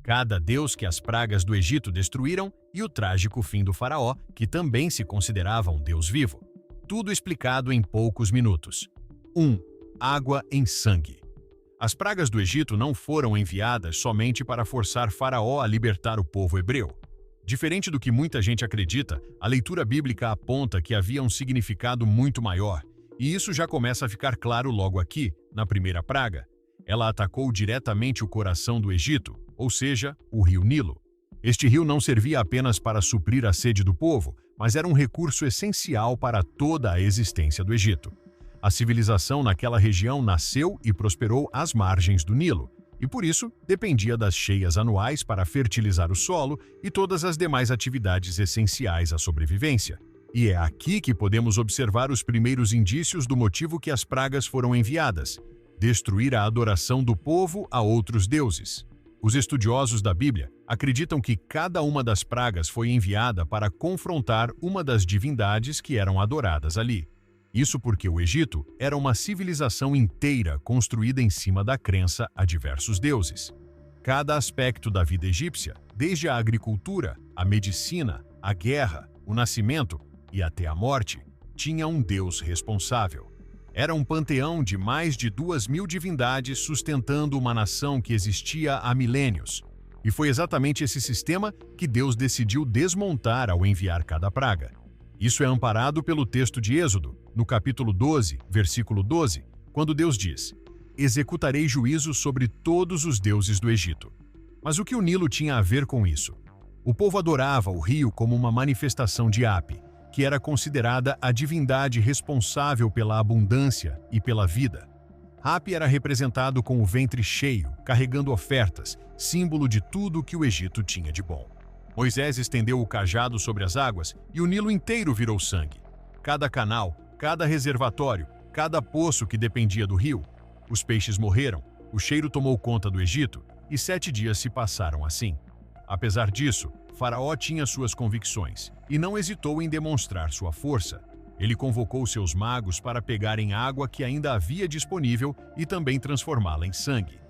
cada deus que as pragas do Egito destruíram e o trágico fim do faraó, que também se considerava um deus vivo. Tudo explicado em poucos minutos. 1. Água em sangue. As pragas do Egito não foram enviadas somente para forçar Faraó a libertar o povo hebreu. Diferente do que muita gente acredita, a leitura bíblica aponta que havia um significado muito maior, e isso já começa a ficar claro logo aqui, na primeira praga. Ela atacou diretamente o coração do Egito, ou seja, o rio Nilo. Este rio não servia apenas para suprir a sede do povo, mas era um recurso essencial para toda a existência do Egito. A civilização naquela região nasceu e prosperou às margens do Nilo, e por isso dependia das cheias anuais para fertilizar o solo e todas as demais atividades essenciais à sobrevivência. E é aqui que podemos observar os primeiros indícios do motivo que as pragas foram enviadas: destruir a adoração do povo a outros deuses. Os estudiosos da Bíblia acreditam que cada uma das pragas foi enviada para confrontar uma das divindades que eram adoradas ali. Isso porque o Egito era uma civilização inteira construída em cima da crença a diversos deuses. Cada aspecto da vida egípcia, desde a agricultura, a medicina, a guerra, o nascimento e até a morte, tinha um deus responsável. Era um panteão de mais de 2.000 divindades sustentando uma nação que existia há milênios. E foi exatamente esse sistema que Deus decidiu desmontar ao enviar cada praga. Isso é amparado pelo texto de Êxodo, no capítulo 12, versículo 12, quando Deus diz: "Executarei juízo sobre todos os deuses do Egito." Mas o que o Nilo tinha a ver com isso? O povo adorava o rio como uma manifestação de Hapi, que era considerada a divindade responsável pela abundância e pela vida. Hapi era representado com o ventre cheio, carregando ofertas, símbolo de tudo o que o Egito tinha de bom. Moisés estendeu o cajado sobre as águas e o Nilo inteiro virou sangue. Cada canal, cada reservatório, cada poço que dependia do rio. Os peixes morreram, o cheiro tomou conta do Egito e 7 dias se passaram assim. Apesar disso, Faraó tinha suas convicções e não hesitou em demonstrar sua força. Ele convocou seus magos para pegarem água que ainda havia disponível e também transformá-la em sangue.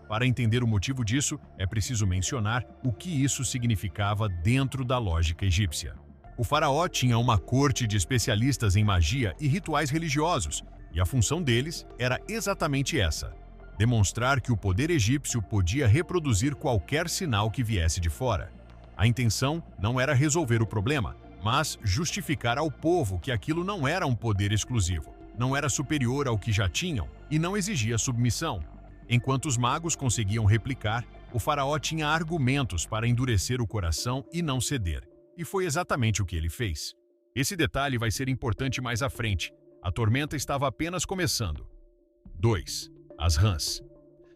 Para entender o motivo disso, é preciso mencionar o que isso significava dentro da lógica egípcia. O faraó tinha uma corte de especialistas em magia e rituais religiosos, e a função deles era exatamente essa: demonstrar que o poder egípcio podia reproduzir qualquer sinal que viesse de fora. A intenção não era resolver o problema, mas justificar ao povo que aquilo não era um poder exclusivo, não era superior ao que já tinham e não exigia submissão. Enquanto os magos conseguiam replicar, o faraó tinha argumentos para endurecer o coração e não ceder. E foi exatamente o que ele fez. Esse detalhe vai ser importante mais à frente. A tormenta estava apenas começando. 2. As rãs.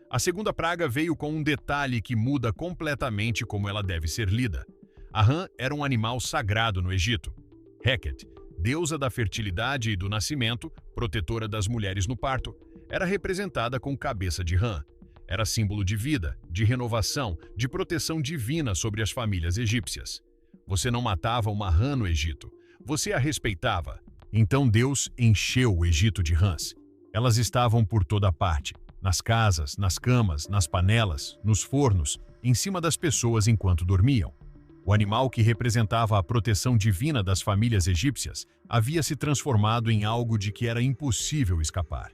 A segunda praga veio com um detalhe que muda completamente como ela deve ser lida. A rã era um animal sagrado no Egito. Heket, deusa da fertilidade e do nascimento, protetora das mulheres no parto, era representada com cabeça de rã. Era símbolo de vida, de renovação, de proteção divina sobre as famílias egípcias. Você não matava uma rã no Egito, você a respeitava. Então Deus encheu o Egito de rãs. Elas estavam por toda parte, nas casas, nas camas, nas panelas, nos fornos, em cima das pessoas enquanto dormiam. O animal que representava a proteção divina das famílias egípcias havia se transformado em algo de que era impossível escapar.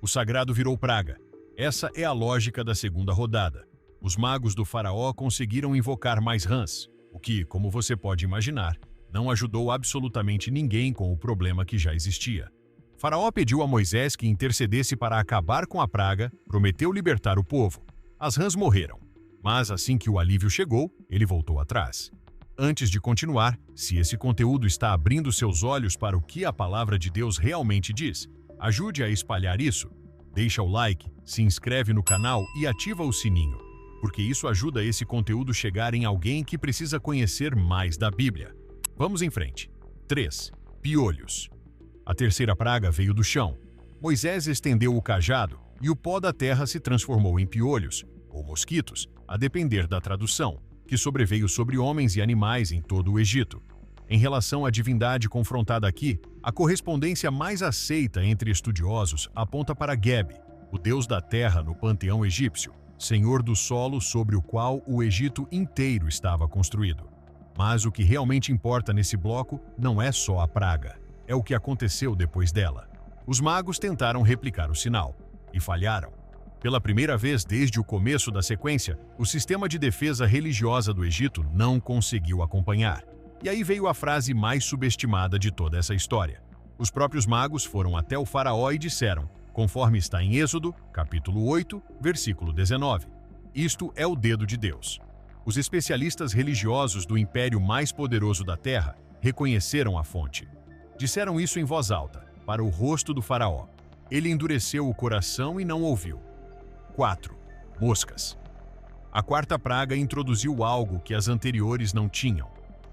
O sagrado virou praga. Essa é a lógica da segunda rodada. Os magos do faraó conseguiram invocar mais rãs, o que, como você pode imaginar, não ajudou absolutamente ninguém com o problema que já existia. Faraó pediu a Moisés que intercedesse para acabar com a praga, prometeu libertar o povo. As rãs morreram, mas assim que o alívio chegou, ele voltou atrás. Antes de continuar, se esse conteúdo está abrindo seus olhos para o que a palavra de Deus realmente diz, ajude a espalhar isso. Deixa o like, se inscreve no canal e ativa o sininho, porque isso ajuda esse conteúdo chegar em alguém que precisa conhecer mais da Bíblia. Vamos em frente. 3. Piolhos. A terceira praga veio do chão. Moisés estendeu o cajado e o pó da terra se transformou em piolhos, ou mosquitos, a depender da tradução, que sobreveio sobre homens e animais em todo o Egito. Em relação à divindade confrontada aqui, a correspondência mais aceita entre estudiosos aponta para Geb, o deus da terra no panteão egípcio. senhor do solo sobre o qual o Egito inteiro estava construído. Mas o que realmente importa nesse bloco não é só a praga, é o que aconteceu depois dela. Os magos tentaram replicar o sinal e falharam. Pela primeira vez desde o começo da sequência, o sistema de defesa religiosa do Egito não conseguiu acompanhar. E aí veio a frase mais subestimada de toda essa história. Os próprios magos foram até o faraó e disseram, conforme está em Êxodo, capítulo 8, versículo 19, isto é o dedo de Deus. Os especialistas religiosos do império mais poderoso da terra reconheceram a fonte. Disseram isso em voz alta, para o rosto do faraó. Ele endureceu o coração e não ouviu. 4. Moscas. A quarta praga introduziu algo que as anteriores não tinham.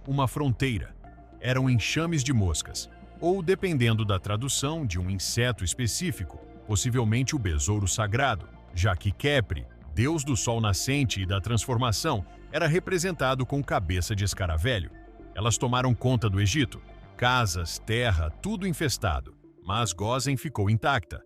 Uma fronteira. Eram enxames de moscas, ou, dependendo da tradução, de um inseto específico, possivelmente o besouro sagrado, já que Khepri, deus do sol nascente e da transformação, era representado com cabeça de escaravelho. Elas tomaram conta do Egito, casas, terra, tudo infestado, mas Gósen ficou intacta.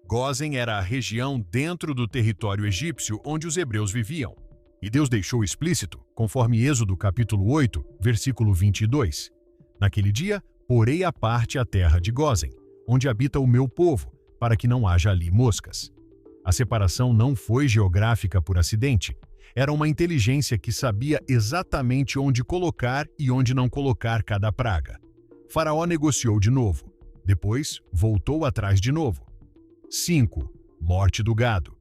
Gósen era a região dentro do território egípcio onde os hebreus viviam. E Deus deixou explícito, conforme Êxodo capítulo 8, versículo 22. Naquele dia, porei à parte a terra de Gósen, onde habita o meu povo, para que não haja ali moscas. A separação não foi geográfica por acidente. Era uma inteligência que sabia exatamente onde colocar e onde não colocar cada praga. Faraó negociou de novo. Depois, voltou atrás de novo. 5. Morte do gado.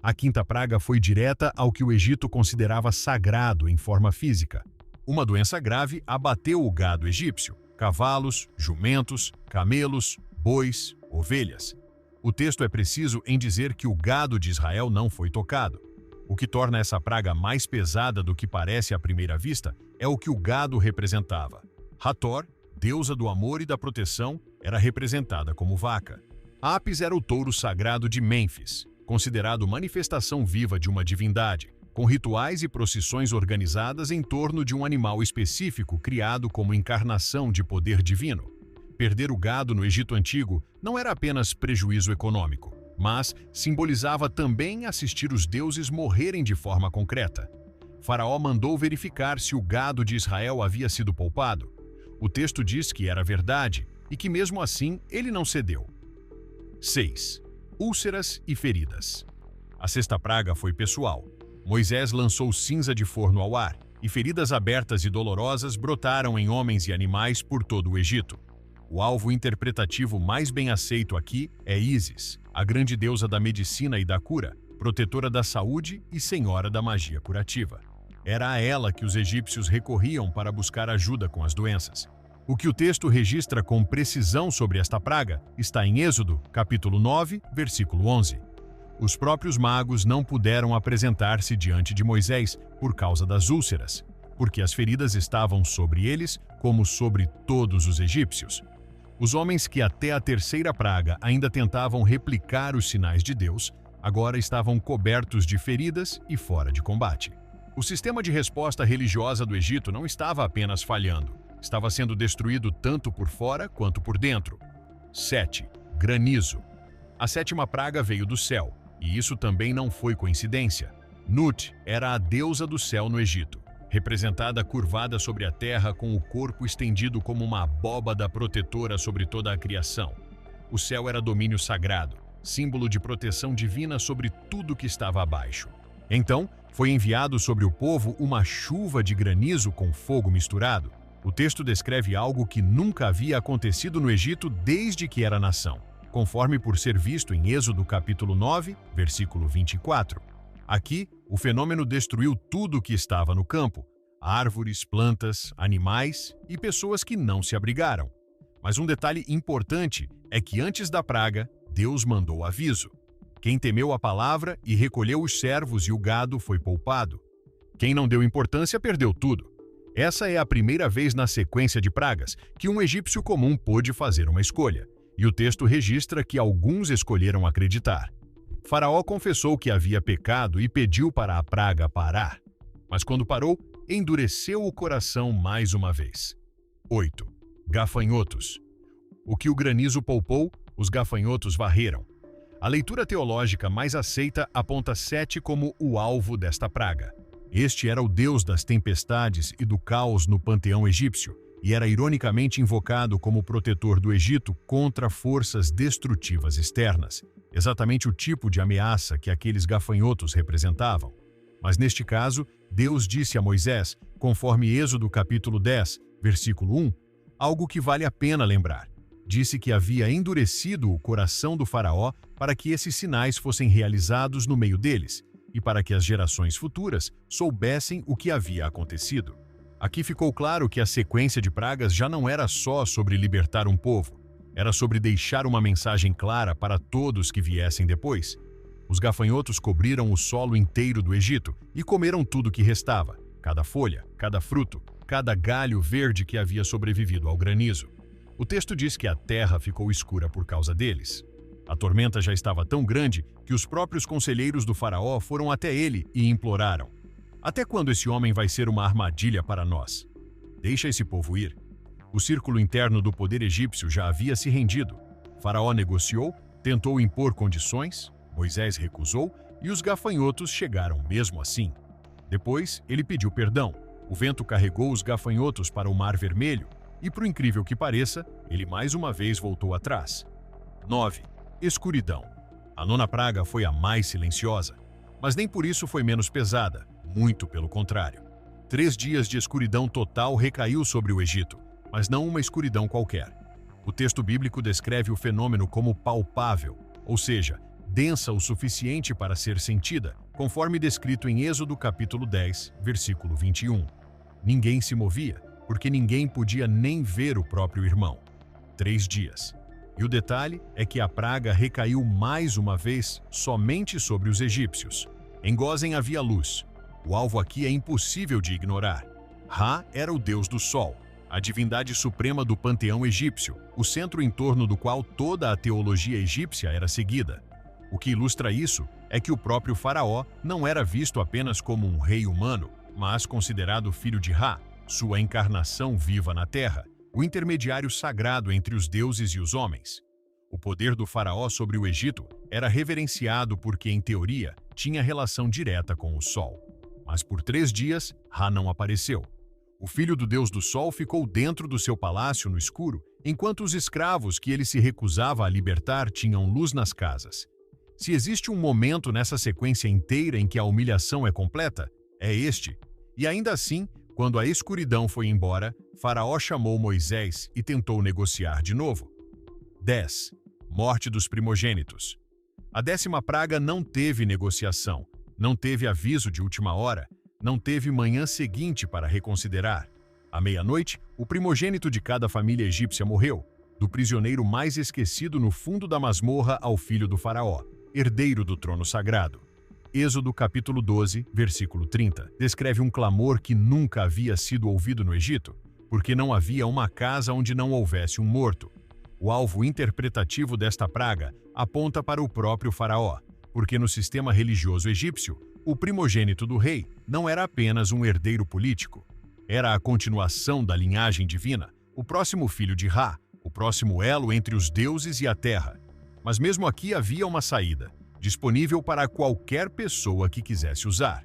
A quinta praga foi direta ao que o Egito considerava sagrado em forma física. Uma doença grave abateu o gado egípcio, cavalos, jumentos, camelos, bois, ovelhas. O texto é preciso em dizer que o gado de Israel não foi tocado. O que torna essa praga mais pesada do que parece à primeira vista é o que o gado representava. Hathor, deusa do amor e da proteção, era representada como vaca. Apis era o touro sagrado de Mênfis, considerado manifestação viva de uma divindade, com rituais e procissões organizadas em torno de um animal específico criado como encarnação de poder divino. Perder o gado no Egito Antigo não era apenas prejuízo econômico, mas simbolizava também assistir os deuses morrerem de forma concreta. Faraó mandou verificar se o gado de Israel havia sido poupado. O texto diz que era verdade e que mesmo assim ele não cedeu. 6. Úlceras e feridas. A sexta praga foi pessoal. Moisés lançou cinza de forno ao ar, e feridas abertas e dolorosas brotaram em homens e animais por todo o Egito. O alvo interpretativo mais bem aceito aqui é Ísis, a grande deusa da medicina e da cura, protetora da saúde e senhora da magia curativa. Era a ela que os egípcios recorriam para buscar ajuda com as doenças. O que o texto registra com precisão sobre esta praga está em Êxodo, capítulo 9, versículo 11. Os próprios magos não puderam apresentar-se diante de Moisés por causa das úlceras, porque as feridas estavam sobre eles como sobre todos os egípcios. Os homens que até a terceira praga ainda tentavam replicar os sinais de Deus, agora estavam cobertos de feridas e fora de combate. O sistema de resposta religiosa do Egito não estava apenas falhando, estava sendo destruído tanto por fora quanto por dentro. 7. Granizo. A sétima praga veio do céu, e isso também não foi coincidência. Nut era a deusa do céu no Egito, representada curvada sobre a terra com o corpo estendido como uma abóbada protetora sobre toda a criação. O céu era domínio sagrado, símbolo de proteção divina sobre tudo que estava abaixo. Então, foi enviado sobre o povo uma chuva de granizo com fogo misturado. O texto descreve algo que nunca havia acontecido no Egito desde que era nação, conforme por ser visto em Êxodo capítulo 9, versículo 24. Aqui, o fenômeno destruiu tudo o que estava no campo, árvores, plantas, animais e pessoas que não se abrigaram. Mas um detalhe importante é que antes da praga, Deus mandou aviso. Quem temeu a palavra e recolheu os servos e o gado foi poupado. Quem não deu importância perdeu tudo. Essa é a primeira vez na sequência de pragas que um egípcio comum pôde fazer uma escolha, e o texto registra que alguns escolheram acreditar. Faraó confessou que havia pecado e pediu para a praga parar. Mas quando parou, endureceu o coração mais uma vez. 8. Gafanhotos. O que o granizo poupou, os gafanhotos varreram. A leitura teológica mais aceita aponta Sete como o alvo desta praga. Este era o deus das tempestades e do caos no panteão egípcio, e era ironicamente invocado como protetor do Egito contra forças destrutivas externas, exatamente o tipo de ameaça que aqueles gafanhotos representavam. Mas neste caso, Deus disse a Moisés, conforme Êxodo capítulo 10, versículo 1, algo que vale a pena lembrar. Disse que havia endurecido o coração do faraó para que esses sinais fossem realizados no meio deles, e para que as gerações futuras soubessem o que havia acontecido. Aqui ficou claro que a sequência de pragas já não era só sobre libertar um povo, era sobre deixar uma mensagem clara para todos que viessem depois. Os gafanhotos cobriram o solo inteiro do Egito e comeram tudo que restava, cada folha, cada fruto, cada galho verde que havia sobrevivido ao granizo. O texto diz que a terra ficou escura por causa deles. A tormenta já estava tão grande que os próprios conselheiros do faraó foram até ele e imploraram: até quando esse homem vai ser uma armadilha para nós? Deixa esse povo ir. O círculo interno do poder egípcio já havia se rendido. Faraó negociou, tentou impor condições, Moisés recusou e os gafanhotos chegaram mesmo assim. Depois, ele pediu perdão. O vento carregou os gafanhotos para o Mar Vermelho e, por incrível que pareça, ele mais uma vez voltou atrás. 9. Escuridão. A nona praga foi a mais silenciosa, mas nem por isso foi menos pesada, muito pelo contrário. 3 dias de escuridão total recaiu sobre o Egito, mas não uma escuridão qualquer. O texto bíblico descreve o fenômeno como palpável, ou seja, densa o suficiente para ser sentida, conforme descrito em Êxodo capítulo 10, versículo 21. Ninguém se movia, porque ninguém podia nem ver o próprio irmão. 3 dias. E o detalhe é que a praga recaiu mais uma vez somente sobre os egípcios. Em Gósen havia luz. O alvo aqui é impossível de ignorar. Ra era o deus do sol, a divindade suprema do panteão egípcio, o centro em torno do qual toda a teologia egípcia era seguida. O que ilustra isso é que o próprio faraó não era visto apenas como um rei humano, mas considerado filho de Ra, sua encarnação viva na terra, o intermediário sagrado entre os deuses e os homens. O poder do faraó sobre o Egito era reverenciado porque, em teoria, tinha relação direta com o sol. Mas por 3 dias, Ra não apareceu. O filho do deus do sol ficou dentro do seu palácio no escuro, enquanto os escravos que ele se recusava a libertar tinham luz nas casas. Se existe um momento nessa sequência inteira em que a humilhação é completa, é este. E ainda assim, quando a escuridão foi embora, Faraó chamou Moisés e tentou negociar de novo. 10. Morte dos primogênitos. A 10ª praga não teve negociação, não teve aviso de última hora, não teve manhã seguinte para reconsiderar. À meia-noite, o primogênito de cada família egípcia morreu, do prisioneiro mais esquecido no fundo da masmorra ao filho do faraó, herdeiro do trono sagrado. Êxodo capítulo 12, versículo 30, descreve um clamor que nunca havia sido ouvido no Egito, porque não havia uma casa onde não houvesse um morto. O alvo interpretativo desta praga aponta para o próprio faraó, porque no sistema religioso egípcio, o primogênito do rei não era apenas um herdeiro político, era a continuação da linhagem divina, o próximo filho de Ra, o próximo elo entre os deuses e a terra. Mas mesmo aqui havia uma saída, disponível para qualquer pessoa que quisesse usar.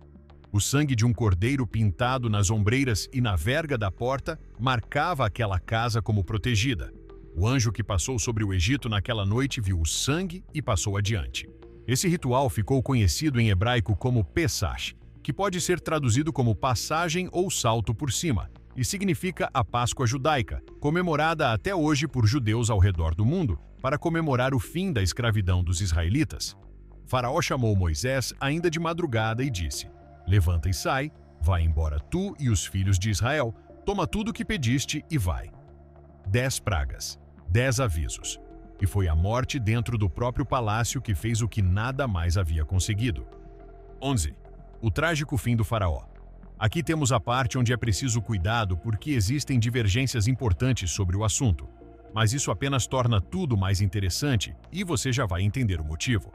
O sangue de um cordeiro pintado nas ombreiras e na verga da porta marcava aquela casa como protegida. O anjo que passou sobre o Egito naquela noite viu o sangue e passou adiante. Esse ritual ficou conhecido em hebraico como Pesach, que pode ser traduzido como passagem ou salto por cima, e significa a Páscoa judaica, comemorada até hoje por judeus ao redor do mundo para comemorar o fim da escravidão dos israelitas. Faraó chamou Moisés ainda de madrugada e disse: levanta e sai, vai embora tu e os filhos de Israel, toma tudo o que pediste e vai. 10 pragas, 10 avisos. E foi a morte dentro do próprio palácio que fez o que nada mais havia conseguido. 11. O trágico fim do faraó. Aqui temos a parte onde é preciso cuidado porque existem divergências importantes sobre o assunto. Mas isso apenas torna tudo mais interessante e você já vai entender o motivo.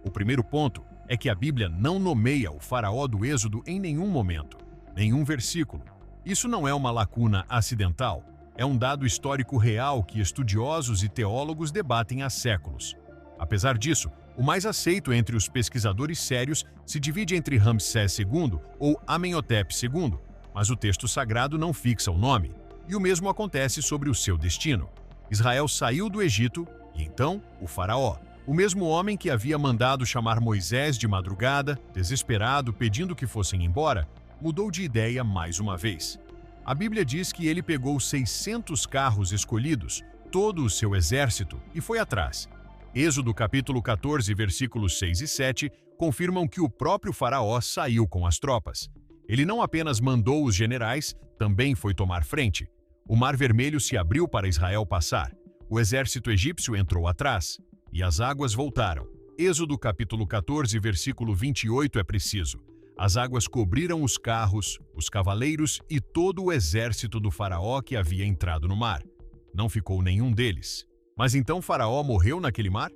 O primeiro ponto é que a Bíblia não nomeia o faraó do Êxodo em nenhum momento, nenhum versículo. Isso não é uma lacuna acidental, é um dado histórico real que estudiosos e teólogos debatem há séculos. Apesar disso, O mais aceito entre os pesquisadores sérios se divide entre Ramsés II ou Amenhotep II, mas o texto sagrado não fixa o nome, e o mesmo acontece sobre o seu destino. Israel saiu do Egito e então o faraó, o mesmo homem que havia mandado chamar Moisés de madrugada, desesperado, pedindo que fossem embora, mudou de ideia mais uma vez. A Bíblia diz que ele pegou 600 carros escolhidos, todo o seu exército, e foi atrás. Êxodo capítulo 14, versículos 6 e 7, confirmam que o próprio faraó saiu com as tropas. Ele não apenas mandou os generais, também foi tomar frente. O Mar Vermelho se abriu para Israel passar. O exército egípcio entrou atrás. E as águas voltaram. Êxodo capítulo 14, versículo 28 é preciso. As águas cobriram os carros, os cavaleiros e todo o exército do faraó que havia entrado no mar. Não ficou nenhum deles. Mas então Faraó morreu naquele mar?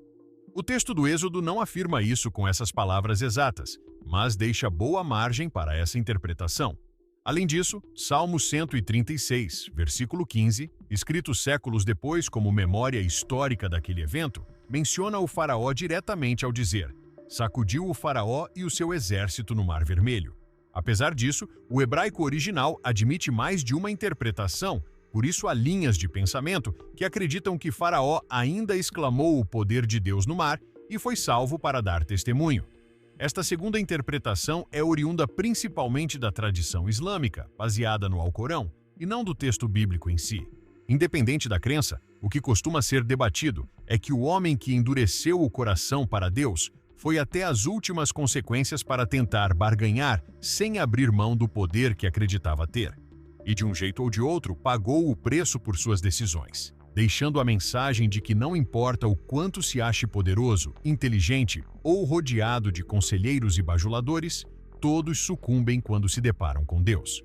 O texto do Êxodo não afirma isso com essas palavras exatas, mas deixa boa margem para essa interpretação. Além disso, Salmo 136, versículo 15, escrito séculos depois como memória histórica daquele evento, menciona o Faraó diretamente ao dizer: sacudiu o Faraó e o seu exército no Mar Vermelho. Apesar disso, o hebraico original admite mais de uma interpretação. Por isso, há linhas de pensamento que acreditam que Faraó ainda exclamou o poder de Deus no mar e foi salvo para dar testemunho. Esta segunda interpretação é oriunda principalmente da tradição islâmica, baseada no Alcorão, e não do texto bíblico em si. Independente da crença, o que costuma ser debatido é que o homem que endureceu o coração para Deus foi até as últimas consequências para tentar barganhar sem abrir mão do poder que acreditava ter. E de um jeito ou de outro, pagou o preço por suas decisões, deixando a mensagem de que não importa o quanto se ache poderoso, inteligente ou rodeado de conselheiros e bajuladores, todos sucumbem quando se deparam com Deus.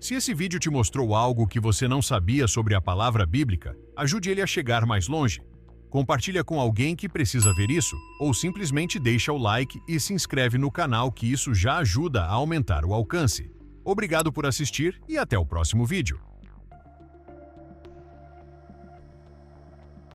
Se esse vídeo te mostrou algo que você não sabia sobre a palavra bíblica, ajude ele a chegar mais longe. Compartilha com alguém que precisa ver isso, ou simplesmente deixa o like e se inscreve no canal, que isso já ajuda a aumentar o alcance. Obrigado por assistir e até o próximo vídeo.